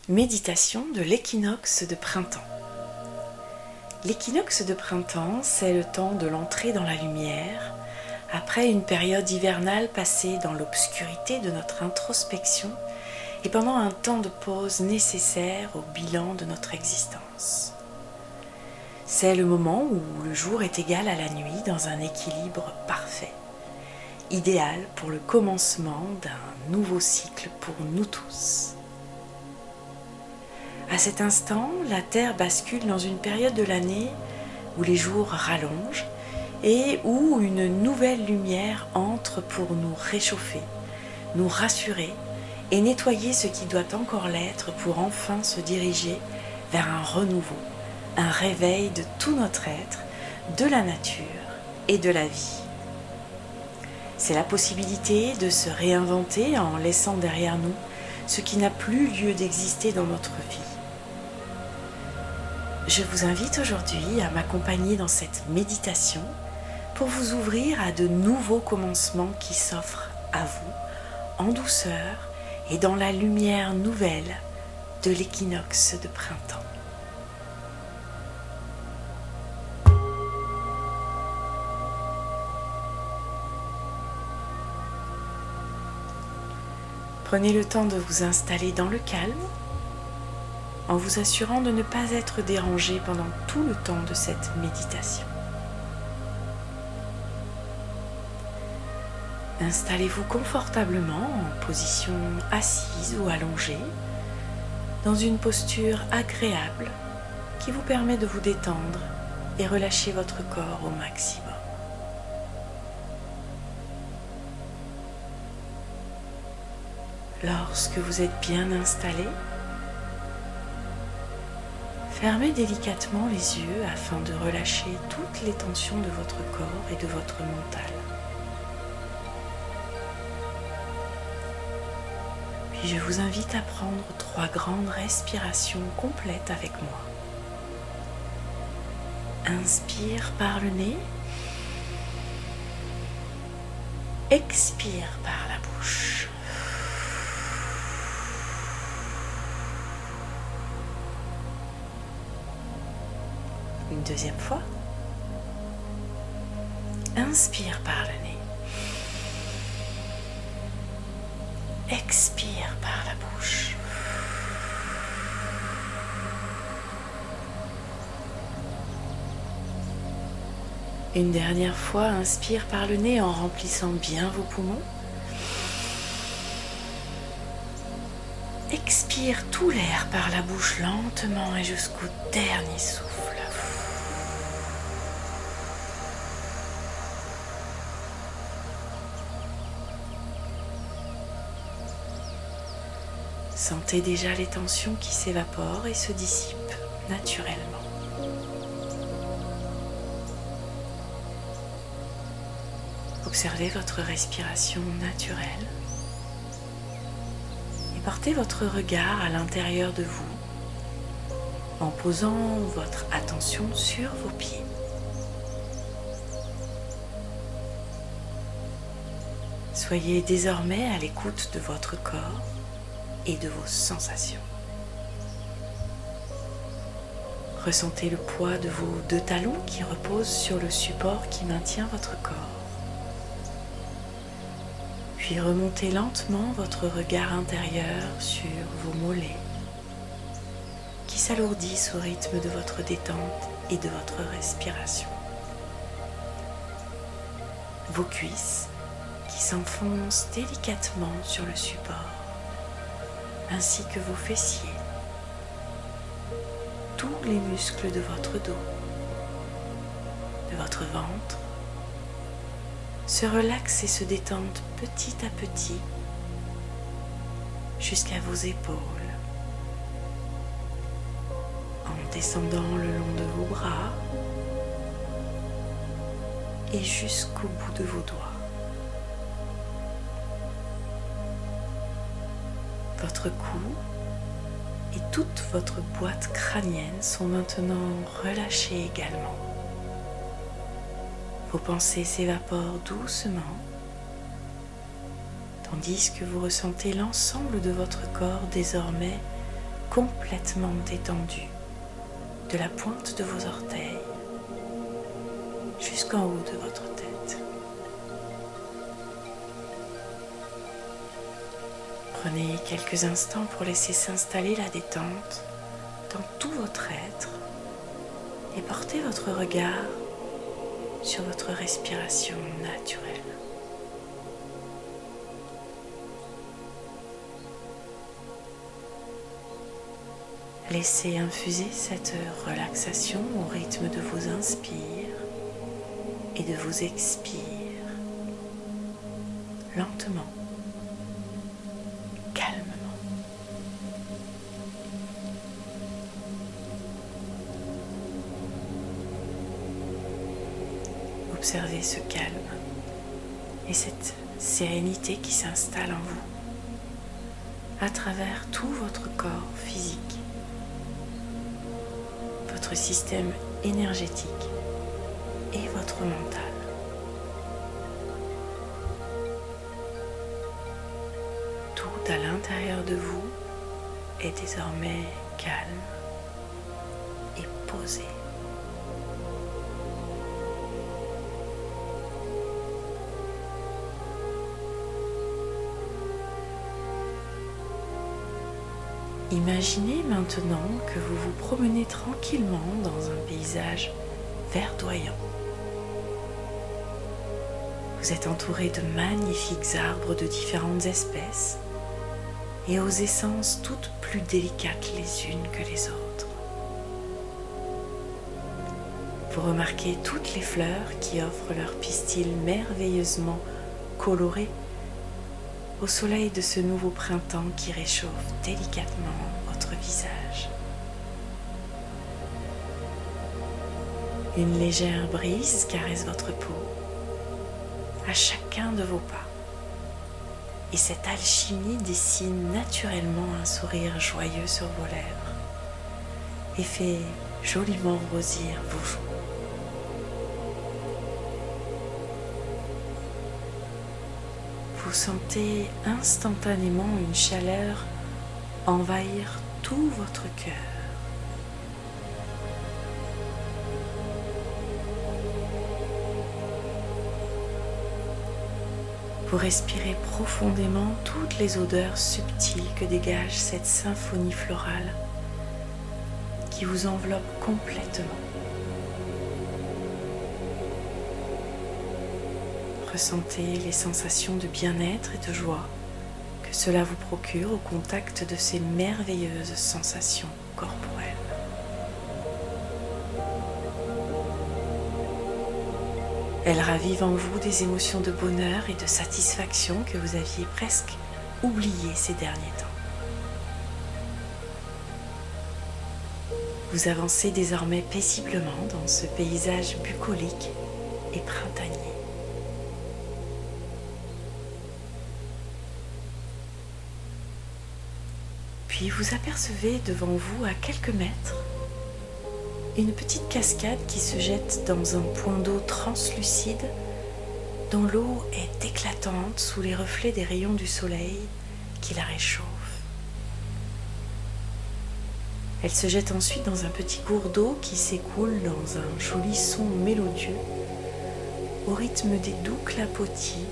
Méditation de l'équinoxe de printemps. L'équinoxe de printemps, c'est le temps de l'entrée dans la lumière, après une période hivernale passée dans l'obscurité de notre introspection et pendant un temps de pause nécessaire au bilan de notre existence. C'est le moment où le jour est égal à la nuit dans un équilibre parfait, idéal pour le commencement d'un nouveau cycle pour nous tous. À cet instant, la Terre bascule dans une période de l'année où les jours rallongent et où une nouvelle lumière entre pour nous réchauffer, nous rassurer et nettoyer ce qui doit encore l'être pour enfin se diriger vers un renouveau, un réveil de tout notre être, de la nature et de la vie. C'est la possibilité de se réinventer en laissant derrière nous ce qui n'a plus lieu d'exister dans notre vie. Je vous invite aujourd'hui à m'accompagner dans cette méditation pour vous ouvrir à de nouveaux commencements qui s'offrent à vous en douceur et dans la lumière nouvelle de l'équinoxe de printemps. Prenez le temps de vous installer dans le calme en vous assurant de ne pas être dérangé pendant tout le temps de cette méditation. Installez-vous confortablement en position assise ou allongée, dans une posture agréable qui vous permet de vous détendre et relâcher votre corps au maximum. Lorsque vous êtes bien installé, fermez délicatement les yeux afin de relâcher toutes les tensions de votre corps et de votre mental. Puis je vous invite à prendre 3 grandes respirations complètes avec moi. Inspire par le nez. Expire par la bouche. Une deuxième fois. Inspire par le nez. Expire par la bouche. Une dernière fois, inspire par le nez en remplissant bien vos poumons. Expire tout l'air par la bouche lentement et jusqu'au dernier souffle. Sentez déjà les tensions qui s'évaporent et se dissipent naturellement. Observez votre respiration naturelle et portez votre regard à l'intérieur de vous en posant votre attention sur vos pieds. Soyez désormais à l'écoute de votre corps et de vos sensations. Ressentez le poids de vos 2 talons qui reposent sur le support qui maintient votre corps. Puis remontez lentement votre regard intérieur sur vos mollets qui s'alourdissent au rythme de votre détente et de votre respiration. Vos cuisses qui s'enfoncent délicatement sur le support, ainsi que vos fessiers, tous les muscles de votre dos, de votre ventre, se relaxent et se détendent petit à petit jusqu'à vos épaules, en descendant le long de vos bras et jusqu'au bout de vos doigts. Votre cou et toute votre boîte crânienne sont maintenant relâchés également. Vos pensées s'évaporent doucement, tandis que vous ressentez l'ensemble de votre corps désormais complètement détendu, de la pointe de vos orteils jusqu'en haut de votre tête. Prenez quelques instants pour laisser s'installer la détente dans tout votre être et portez votre regard sur votre respiration naturelle. Laissez infuser cette relaxation au rythme de vos inspires et de vos expires, lentement, calmement. Observez ce calme et cette sérénité qui s'installe en vous à travers tout votre corps physique, votre système énergétique et votre mental. Tout à l'intérieur de vous est désormais calme et posé. Imaginez maintenant que vous vous promenez tranquillement dans un paysage verdoyant. Vous êtes entouré de magnifiques arbres de différentes espèces et aux essences toutes plus délicates les unes que les autres. Vous remarquez toutes les fleurs qui offrent leurs pistils merveilleusement colorés au soleil de ce nouveau printemps qui réchauffe délicatement votre visage. Une légère brise caresse votre peau à chacun de vos pas. Et cette alchimie dessine naturellement un sourire joyeux sur vos lèvres et fait joliment rosir vos joues. Vous sentez instantanément une chaleur envahir tout votre cœur. Vous respirez profondément toutes les odeurs subtiles que dégage cette symphonie florale qui vous enveloppe complètement. Ressentez les sensations de bien-être et de joie que cela vous procure au contact de ces merveilleuses sensations corporelles. Elles ravivent en vous des émotions de bonheur et de satisfaction que vous aviez presque oubliées ces derniers temps. Vous avancez désormais paisiblement dans ce paysage bucolique et printanier. Puis vous apercevez devant vous à quelques mètres une petite cascade qui se jette dans un point d'eau translucide dont l'eau est éclatante sous les reflets des rayons du soleil qui la réchauffent. Elle se jette ensuite dans un petit cours d'eau qui s'écoule dans un joli son mélodieux au rythme des doux clapotis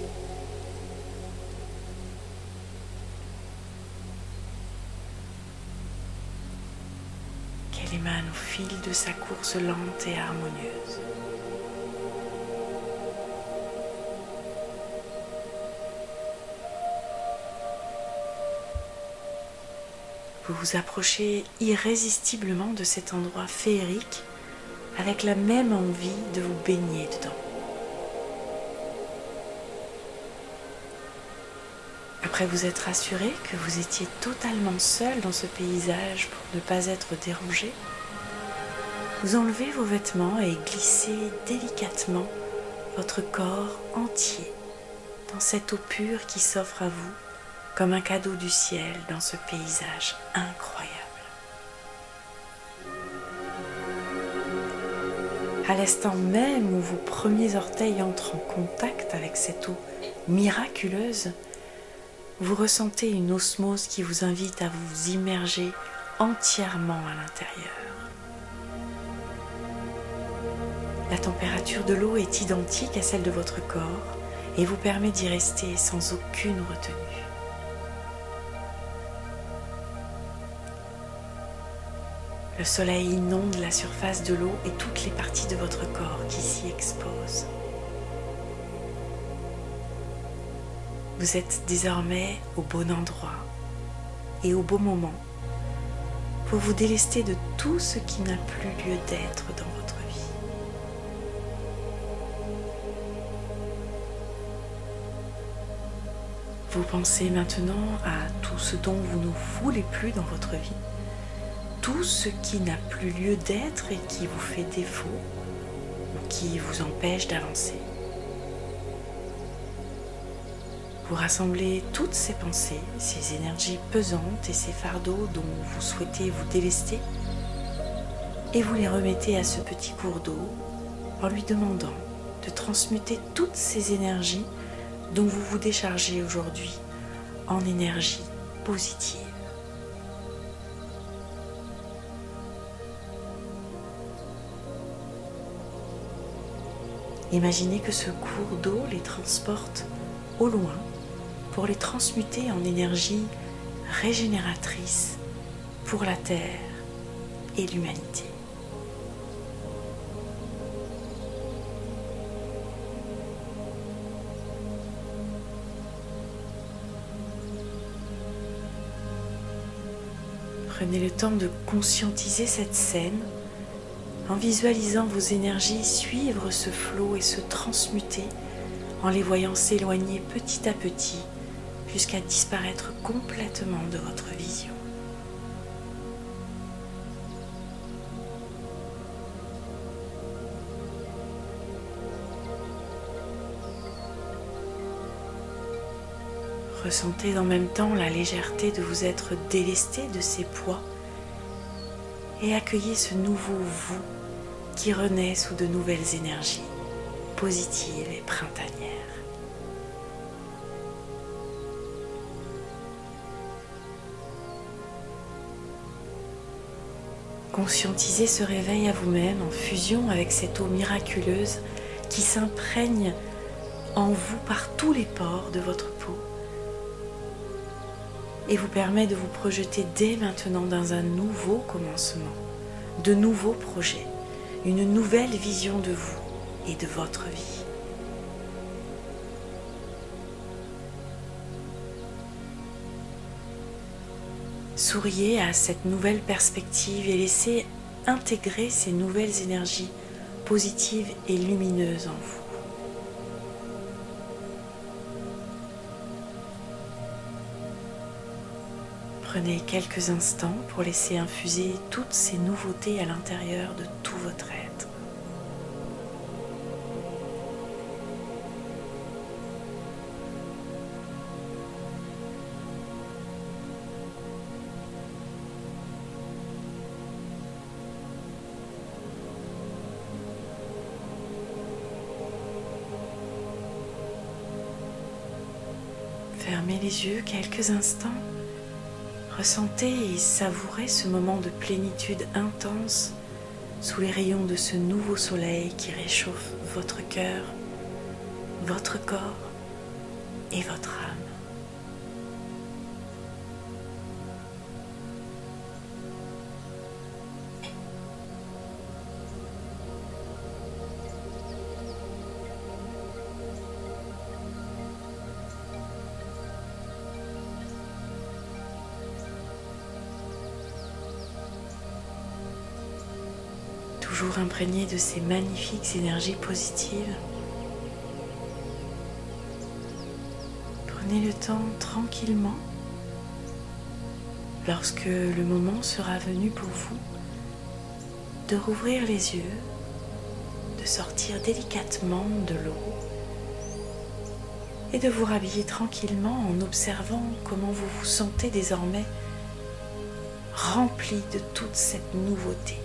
qu'elle émane au fil de sa course lente et harmonieuse. Vous vous approchez irrésistiblement de cet endroit féerique avec la même envie de vous baigner dedans. Après vous être rassuré que vous étiez totalement seul dans ce paysage pour ne pas être dérangé, vous enlevez vos vêtements et glissez délicatement votre corps entier dans cette eau pure qui s'offre à vous comme un cadeau du ciel dans ce paysage incroyable. À l'instant même où vos premiers orteils entrent en contact avec cette eau miraculeuse, vous ressentez une osmose qui vous invite à vous immerger entièrement à l'intérieur. La température de l'eau est identique à celle de votre corps et vous permet d'y rester sans aucune retenue. Le soleil inonde la surface de l'eau et toutes les parties de votre corps qui s'y exposent. Vous êtes désormais au bon endroit et au bon moment pour vous délester de tout ce qui n'a plus lieu d'être dans votre vie. Vous pensez maintenant à tout ce dont vous ne voulez plus dans votre vie, tout ce qui n'a plus lieu d'être et qui vous fait défaut ou qui vous empêche d'avancer. Vous rassemblez toutes ces pensées, ces énergies pesantes et ces fardeaux dont vous souhaitez vous délester et vous les remettez à ce petit cours d'eau en lui demandant de transmuter toutes ces énergies dont vous vous déchargez aujourd'hui en énergie positive. Imaginez que ce cours d'eau les transporte au loin pour les transmuter en énergie régénératrice pour la Terre et l'humanité. Prenez le temps de conscientiser cette scène en visualisant vos énergies suivre ce flot et se transmuter en les voyant s'éloigner petit à petit jusqu'à disparaître complètement de votre vision. Ressentez en même temps la légèreté de vous être délesté de ces poids et accueillez ce nouveau vous qui renaît sous de nouvelles énergies positives et printanières. Conscientisez ce réveil à vous-même en fusion avec cette eau miraculeuse qui s'imprègne en vous par tous les pores de votre peau et vous permet de vous projeter dès maintenant dans un nouveau commencement, de nouveaux projets, une nouvelle vision de vous et de votre vie. Souriez à cette nouvelle perspective et laissez intégrer ces nouvelles énergies positives et lumineuses en vous. Prenez quelques instants pour laisser infuser toutes ces nouveautés à l'intérieur de tout votre être. Fermez les yeux quelques instants. Ressentez et savourez ce moment de plénitude intense sous les rayons de ce nouveau soleil qui réchauffe votre cœur, votre corps et votre âme. Toujours imprégné de ces magnifiques énergies positives, prenez le temps tranquillement, lorsque le moment sera venu pour vous, de rouvrir les yeux, de sortir délicatement de l'eau et de vous rhabiller tranquillement en observant comment vous vous sentez désormais rempli de toute cette nouveauté.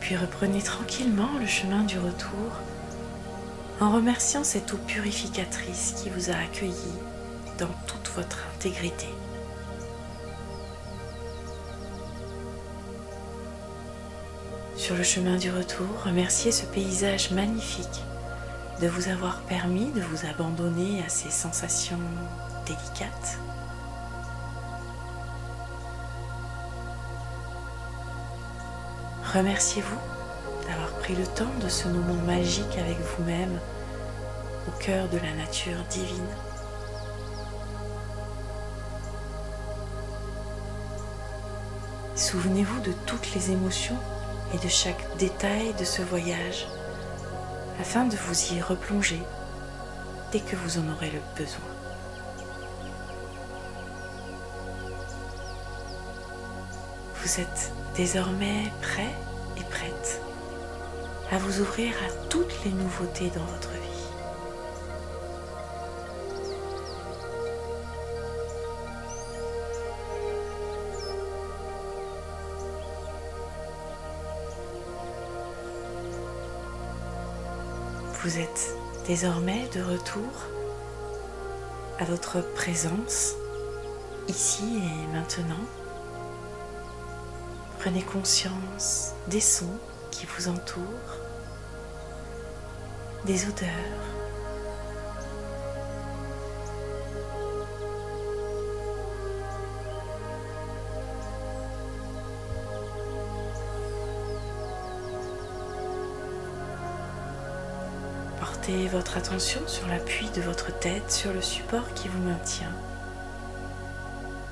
Puis reprenez tranquillement le chemin du retour en remerciant cette eau purificatrice qui vous a accueilli dans toute votre intégrité. Sur le chemin du retour, remerciez ce paysage magnifique de vous avoir permis de vous abandonner à ces sensations délicates. Remerciez-vous d'avoir pris le temps de ce moment magique avec vous-même au cœur de la nature divine. Souvenez-vous de toutes les émotions et de chaque détail de ce voyage afin de vous y replonger dès que vous en aurez le besoin. Vous êtes désormais prêt et prête à vous ouvrir à toutes les nouveautés dans votre vie. Vous êtes désormais de retour à votre présence, ici et maintenant. Prenez conscience des sons qui vous entourent, des odeurs. Portez votre attention sur l'appui de votre tête sur le support qui vous maintient,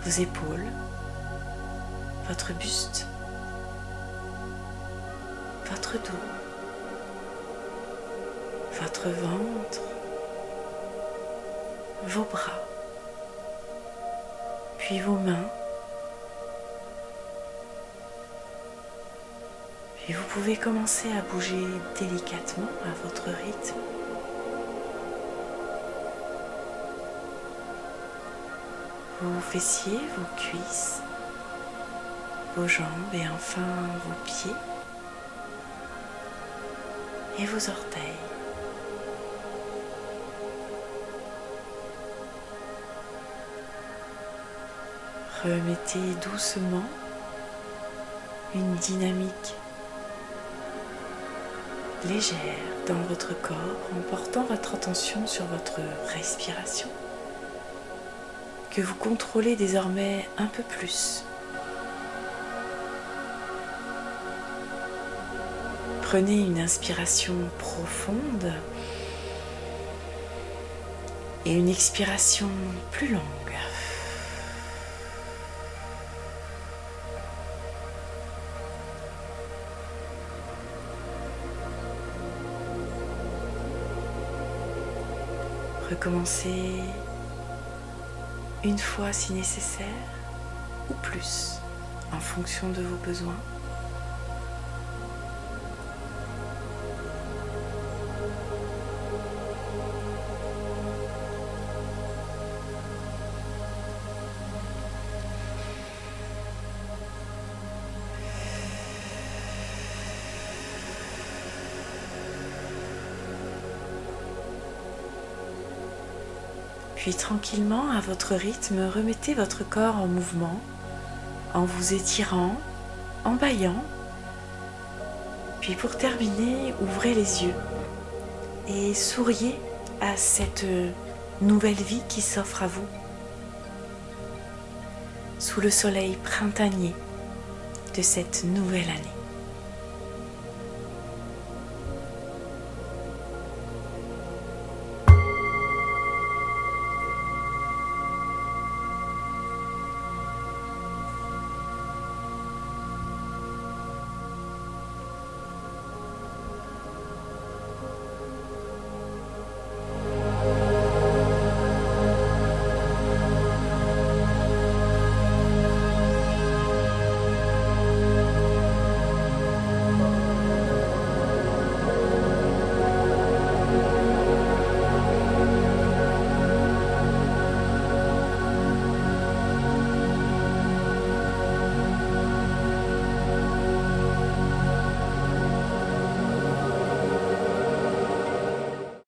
vos épaules, votre buste, votre dos, votre ventre, vos bras, puis vos mains. Puis vous pouvez commencer à bouger délicatement à votre rythme. Vos fessiers, vos cuisses, vos jambes et enfin vos pieds et vos orteils. Remettez doucement une dynamique légère dans votre corps en portant votre attention sur votre respiration que vous contrôlez désormais un peu plus. Prenez une inspiration profonde et une expiration plus longue. Recommencez une fois si nécessaire ou plus en fonction de vos besoins. Puis tranquillement, à votre rythme, remettez votre corps en mouvement, en vous étirant, en bâillant. Puis pour terminer, ouvrez les yeux et souriez à cette nouvelle vie qui s'offre à vous. Sous le soleil printanier de cette nouvelle année.